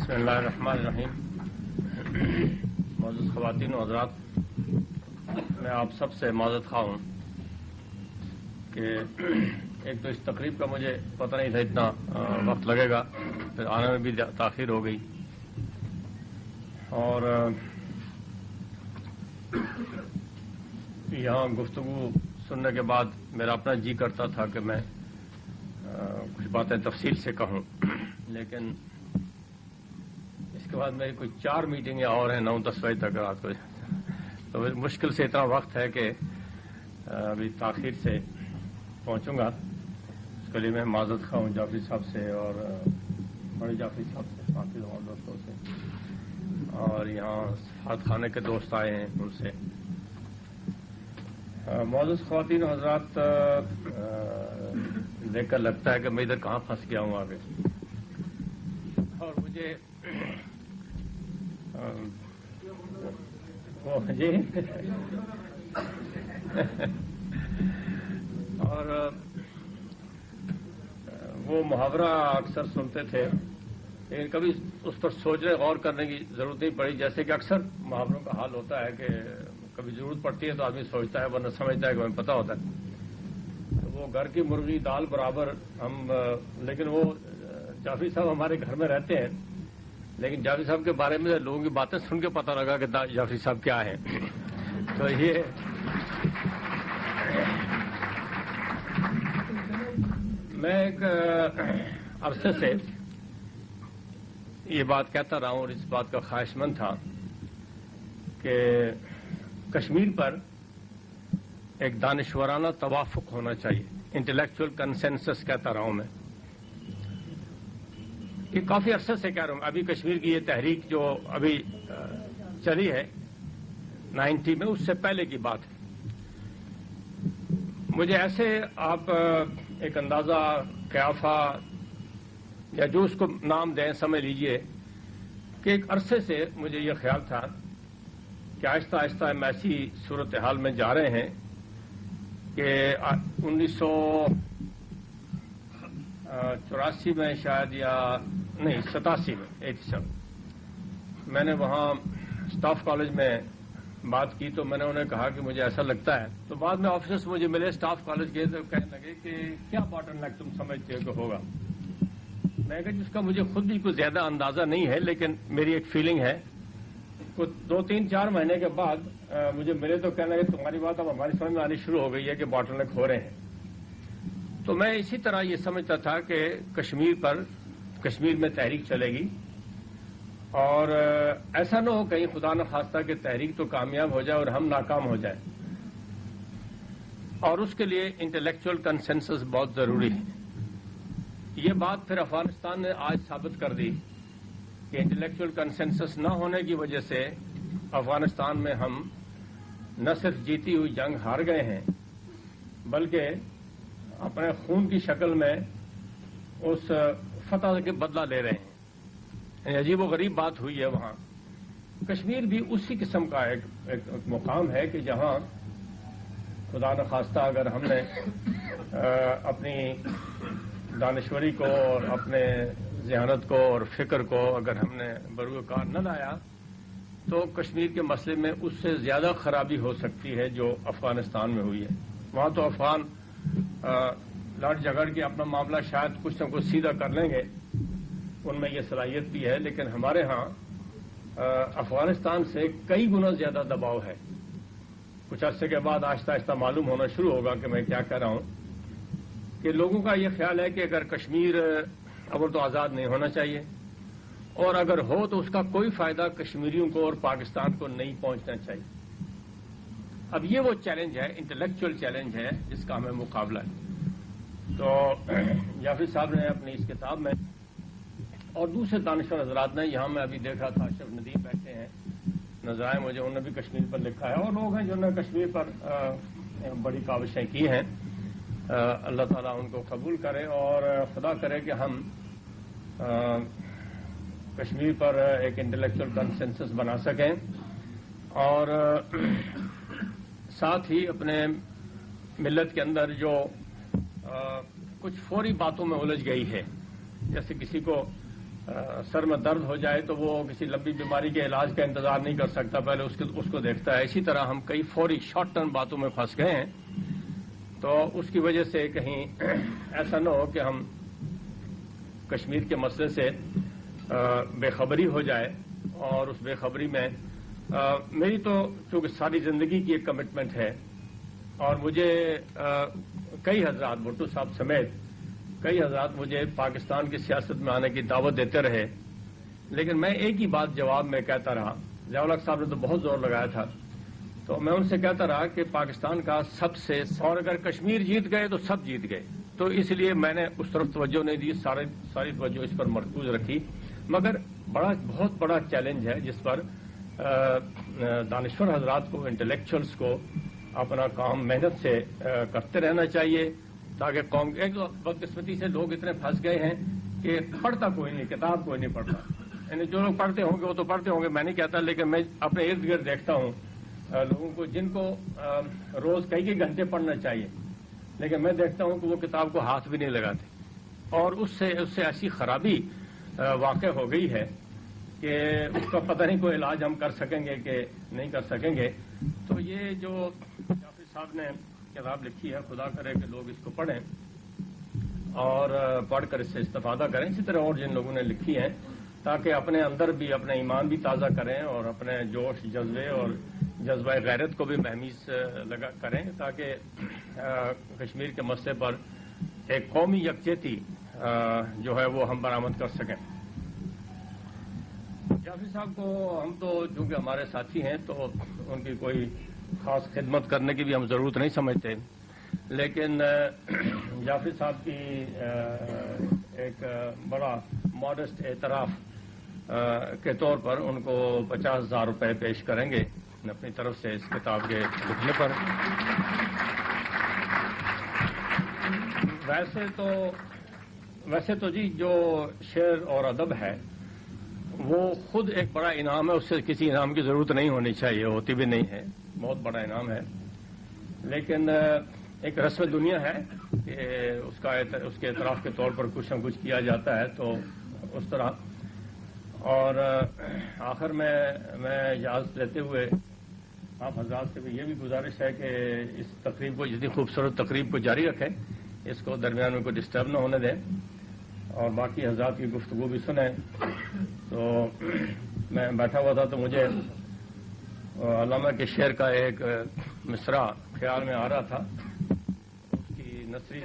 بسم اللہ الرحمن الرحیم. معزز خواتین و حضرات، میں آپ سب سے معذرت خواہ ہوں کہ ایک تو اس تقریب کا مجھے پتہ نہیں تھا اتنا وقت لگے گا، پھر آنے میں بھی تاخیر ہو گئی، اور یہاں گفتگو سننے کے بعد میرا اپنا جی کرتا تھا کہ میں کچھ باتیں تفصیل سے کہوں، لیکن اس کے بعد میری کوئی 4 میٹنگیں اور ہیں 9-10 بجے تک رات کو، تو مشکل سے اتنا وقت ہے کہ ابھی تاخیر سے پہنچوں گا. اس کے لیے میں معذرت خواہ ہوں جعفری صاحب سے اور بڑے جعفری صاحب سے، باقی اور دوستوں سے، اور یہاں ہاتھ خانے کے دوست آئے ہیں ان سے. معزز خواتین و حضرات، دیکھ کر لگتا ہے کہ میں ادھر کہاں پھنس گیا ہوں آگے، اور مجھے جی اور وہ محاورہ اکثر سنتے تھے، لیکن کبھی اس پر سوچنے غور کرنے کی ضرورت نہیں پڑی. جیسے کہ اکثر محاوروں کا حال ہوتا ہے کہ کبھی ضرورت پڑتی ہے تو آدمی سوچتا ہے، ورنہ سمجھتا ہے کہ ہمیں پتہ ہوتا ہے. وہ گھر کی مرغی دال برابر ہم، لیکن وہ جعفری صاحب ہمارے گھر میں رہتے ہیں، لیکن جعفری صاحب کے بارے میں لوگوں کی باتیں سن کے پتہ لگا کہ جعفری صاحب کیا ہیں. تو یہ میں ایک عرصے سے یہ بات کہتا رہا ہوں اور اس بات کا خواہش مند تھا کہ کشمیر پر ایک دانشورانہ توافق ہونا چاہیے، انٹلیکچوئل کنسنسس کہتا رہا ہوں میں. یہ کافی عرصے سے کہہ رہا ہوں. ابھی کشمیر کی یہ تحریک جو ابھی چلی ہے 90 میں، اس سے پہلے کی بات ہے. مجھے ایسے آپ ایک اندازہ، قیافہ یا جو اس کو نام دیں سمجھ لیجئے کہ ایک عرصے سے مجھے یہ خیال تھا کہ آہستہ آہستہ ہم ایسی صورتحال میں جا رہے ہیں کہ 1984 میں شاید، یا نہیں 87 میں 87 میں نے وہاں اسٹاف کالج میں بات کی، تو میں نے انہیں کہا کہ مجھے ایسا لگتا ہے. تو بعد میں آفیسرس مجھے ملے اسٹاف کالج کے، تو کہنے لگے کہ کیا باٹل نیک تم سمجھتے ہو کہ ہوگا. میں کہا جس کا مجھے خود بھی کوئی زیادہ اندازہ نہیں ہے، لیکن میری ایک فیلنگ ہے. 2-3-4 مہینے کے بعد مجھے ملے تو کہنے لگے تمہاری بات اب ہماری سمجھ میں آنی شروع ہو گئی ہے کہ باٹل نیک ہو رہے ہیں. تو میں اسی طرح یہ سمجھتا تھا کہ کشمیر میں تحریک چلے گی، اور ایسا نہ ہو کہیں خدا نہ خواستہ کہ تحریک تو کامیاب ہو جائے اور ہم ناکام ہو جائیں، اور اس کے لیے انٹلیکچوئل کنسنسس بہت ضروری ہے. یہ بات پھر افغانستان نے آج ثابت کر دی کہ انٹلیکچوئل کنسنسس نہ ہونے کی وجہ سے افغانستان میں ہم نہ صرف جیتی ہوئی جنگ ہار گئے ہیں، بلکہ اپنے خون کی شکل میں اس فتح کے بدلہ لے رہے ہیں. عجیب و غریب بات ہوئی ہے وہاں. کشمیر بھی اسی قسم کا ایک مقام ہے کہ جہاں خدا نخواستہ خواستہ اگر ہم نے اپنی دانشوری کو اور اپنے ذہانت کو اور فکر کو اگر ہم نے بروئے کار نہ لایا تو کشمیر کے مسئلے میں اس سے زیادہ خرابی ہو سکتی ہے جو افغانستان میں ہوئی ہے. وہاں تو افغان لڑ جھگڑ کے اپنا معاملہ شاید کچھ نہ کچھ سیدھا کر لیں گے، ان میں یہ صلاحیت بھی ہے، لیکن ہمارے ہاں افغانستان سے کئی گنا زیادہ دباؤ ہے. کچھ عرصے کے بعد آہستہ آہستہ معلوم ہونا شروع ہوگا کہ میں کیا کہہ رہا ہوں، کہ لوگوں کا یہ خیال ہے کہ اگر کشمیر اول تو آزاد نہیں ہونا چاہیے، اور اگر ہو تو اس کا کوئی فائدہ کشمیریوں کو اور پاکستان کو نہیں پہنچنا چاہیے. اب یہ وہ چیلنج ہے، انٹلیکچوئل چیلنج ہے جس کا ہمیں مقابلہ ہے. تو جعفری صاحب نے اپنی اس کتاب میں اور دوسرے دانشور حضرات نے، یہاں میں ابھی دیکھ رہا تھا اشرف ندیم بیٹھے ہیں نظر آئے مجھے، انہوں نے بھی کشمیر پر لکھا ہے، اور لوگ ہیں جنہوں نے کشمیر پر بڑی کاوشیں کی ہیں. اللہ تعالیٰ ان کو قبول کرے اور خدا کرے کہ ہم کشمیر پر ایک انٹلیکچوئل کنسنسس بنا سکیں، اور ساتھ ہی اپنے ملت کے اندر جو کچھ فوری باتوں میں الجھ گئی ہے، جیسے کسی کو سر میں درد ہو جائے تو وہ کسی لمبی بیماری کے علاج کا انتظار نہیں کر سکتا، پہلے اس کو دیکھتا ہے. اسی طرح ہم کئی فوری شارٹ ٹرم باتوں میں پھنس گئے ہیں، تو اس کی وجہ سے کہیں ایسا نہ ہو کہ ہم کشمیر کے مسئلے سے بے خبری ہو جائے. اور اس بے خبری میں میری تو چونکہ ساری زندگی کی ایک کمٹمنٹ ہے، اور مجھے کئی حضرات بھٹو صاحب سمیت کئی حضرات مجھے پاکستان کی سیاست میں آنے کی دعوت دیتے رہے، لیکن میں ایک ہی بات جواب میں کہتا رہا. ضیاء الحق صاحب نے تو بہت زور لگایا تھا، تو میں ان سے کہتا رہا کہ پاکستان کا سب سے، اور اگر کشمیر جیت گئے تو سب جیت گئے. تو اس لیے میں نے اس طرف توجہ نہیں دی، ساری توجہ اس پر مرکوز رکھی. مگر بہت بڑا چیلنج ہے جس پر دانشور حضرات کو، انٹلیکچوئلس کو اپنا کام محنت سے کرتے رہنا چاہیے، تاکہ قوم ایک بدقسمتی سے لوگ اتنے پھنس گئے ہیں کہ پڑھتا کوئی نہیں، کتاب کوئی نہیں پڑھتا. یعنی جو لوگ پڑھتے ہوں گے وہ تو پڑھتے ہوں گے، میں نہیں کہتا، لیکن میں اپنے ارد گرد دیکھتا ہوں لوگوں کو جن کو روز کئی گھنٹے پڑھنا چاہیے، لیکن میں دیکھتا ہوں کہ وہ کتاب کو ہاتھ بھی نہیں لگاتے. اور اس سے ایسی خرابی واقع ہو گئی ہے کہ اس کا پتہ نہیں کوئی علاج ہم کر سکیں گے کہ نہیں کر سکیں گے. تو یہ جو جعفری صاحب نے کتاب لکھی ہے، خدا کرے کہ لوگ اس کو پڑھیں اور پڑھ کر اس سے استفادہ کریں، اسی طرح اور جن لوگوں نے لکھی ہیں، تاکہ اپنے اندر بھی اپنا ایمان بھی تازہ کریں اور اپنے جوش جذبے اور جذبہ غیرت کو بھی مہمیز کریں، تاکہ کشمیر کے مسئلے پر ایک قومی یکجہتی جو ہے وہ ہم برآمد کر سکیں. جعفری صاحب کو ہم تو چونکہ ہمارے ساتھی ہیں تو ان کی کوئی خاص خدمت کرنے کی بھی ہم ضرورت نہیں سمجھتے، لیکن جعفری صاحب کی ایک بڑا ماڈسٹ اعتراف کے طور پر ان کو 50,000 روپے پیش کریں گے اپنی طرف سے اس کتاب کے لکھنے پر. ویسے تو جی جو شعر اور ادب ہے وہ خود ایک بڑا انعام ہے، اس سے کسی انعام کی ضرورت نہیں ہونی چاہیے، ہوتی بھی نہیں ہے، بہت بڑا انعام ہے. لیکن ایک رسم دنیا ہے کہ اس کے اعتراف کے طور پر کچھ نہ کچھ کیا جاتا ہے، تو اس طرح. اور آخر میں اجازت لیتے ہوئے آپ حضرات سے بھی یہ بھی گزارش ہے کہ اس تقریب کو، جتنی خوبصورت تقریب کو جاری رکھیں، اس کو درمیان میں کوئی ڈسٹرب نہ ہونے دیں، اور باقی حضرات کی گفتگو بھی سنیں. تو میں بیٹھا ہوا تھا تو مجھے علامہ کے شعر کا ایک مصرع خیال میں آ رہا تھا، اس کی نثری